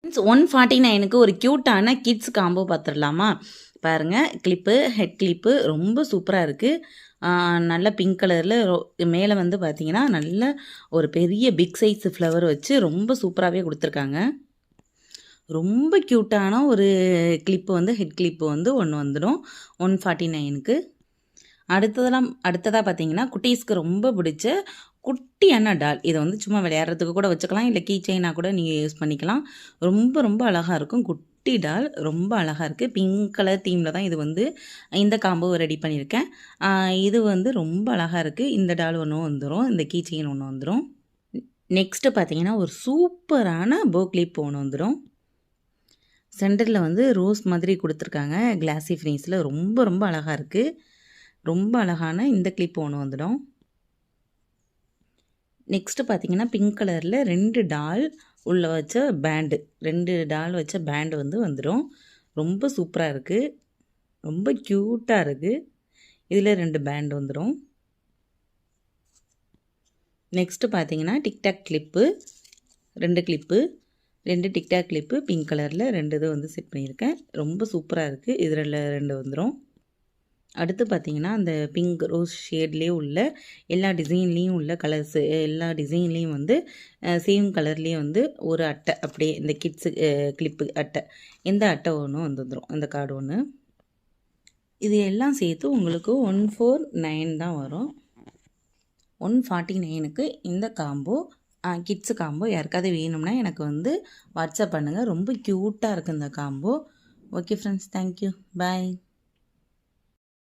149க்கு ஒரு க்யூட்டான kids combo பார்த்துடலாமா? பாருங்கள், கிளிப்பு, ஹெட் கிளிப்பு ரொம்ப சூப்பராக இருக்குது. நல்ல பிங்க் கலரில் மேலே வந்து பார்த்தீங்கன்னா நல்ல ஒரு பெரிய பிக் சைஸ் ஃப்ளவர் வச்சு ரொம்ப சூப்பராகவே கொடுத்துருக்காங்க. ரொம்ப க்யூட்டான ஒரு கிளிப்பு வந்து ஹெட் கிளிப்பு வந்து ஒன்று வந்துடும் 149க்கு. அடுத்ததாக பார்த்தீங்கன்னா குட்டீஸ்க்கு ரொம்ப பிடிச்ச குட்டியான டால். இதை வந்து சும்மா விளையாடுறதுக்கு கூட வச்சுக்கலாம், இல்லை கீ செயினாக கூட நீங்கள் யூஸ் பண்ணிக்கலாம். ரொம்ப ரொம்ப அழகாக இருக்கும். குட்டி டால் ரொம்ப அழகாக இருக்குது. பிங்க் கலர் தீமில் தான் இது வந்து இந்த காம்போ ரெடி பண்ணியிருக்கேன். இது வந்து ரொம்ப அழகாக இருக்குது. இந்த டால் ஒன்று வந்துடும், இந்த கீ செயின் ஒன்று வந்துடும். நெக்ஸ்ட்டு பார்த்தீங்கன்னா ஒரு சூப்பரான போ கிளிப் ஒன்று வந்துடும். சென்டரில் வந்து ரோஸ் மாதிரி கொடுத்துருக்காங்க, கிளாஸி ஃபினிஷில் ரொம்ப ரொம்ப அழகாக இருக்குது. ரொம்ப அழகான இந்த கிளிப் ஒன்று வந்துடும். நெக்ஸ்ட்டு பார்த்தீங்கன்னா பிங்க் கலரில் 2 டால் உள்ள வச்ச பேண்டு, 2 டால் வச்ச பேண்டு வந்து வந்துடும். ரொம்ப சூப்பராக இருக்குது, ரொம்ப க்யூட்டாக இருக்குது. இதில் 2 பேண்டு வந்துடும். நெக்ஸ்ட்டு பார்த்தீங்கன்னா TikTok clip, 2 clip, 2 TikTok clip pink கலரில் 2 இது வந்து செட் பண்ணியிருக்கேன். ரொம்ப சூப்பராக இருக்குது. இதில் 2 வந்துடும். அடுத்து பார்த்திங்கன்னா அந்த பிங்க் ரோஸ் ஷேட்லேயே உள்ள எல்லா டிசைன்லேயும் உள்ள கலர்ஸு, எல்லா டிசைன்லேயும் வந்து சேம் கலர்லேயே வந்து ஒரு அட்டை, அப்படியே இந்த கிட்ஸு கிளிப்பு அட்டை, இந்த அட்டை ஒன்று வந்துடும், இந்த கார்டு ஒன்று. இது எல்லாம் சேர்த்து உங்களுக்கு 149 தான் வரும். 149க்கு இந்த காம்போ கிட்ஸு காம்போ யாருக்காவது வேணும்னா எனக்கு வந்து வாட்ஸ்அப் பண்ணுங்கள். ரொம்ப க்யூட்டாக இருக்குது இந்த காம்போ. ஓகே ஃப்ரெண்ட்ஸ், தேங்க்யூ, பாய்.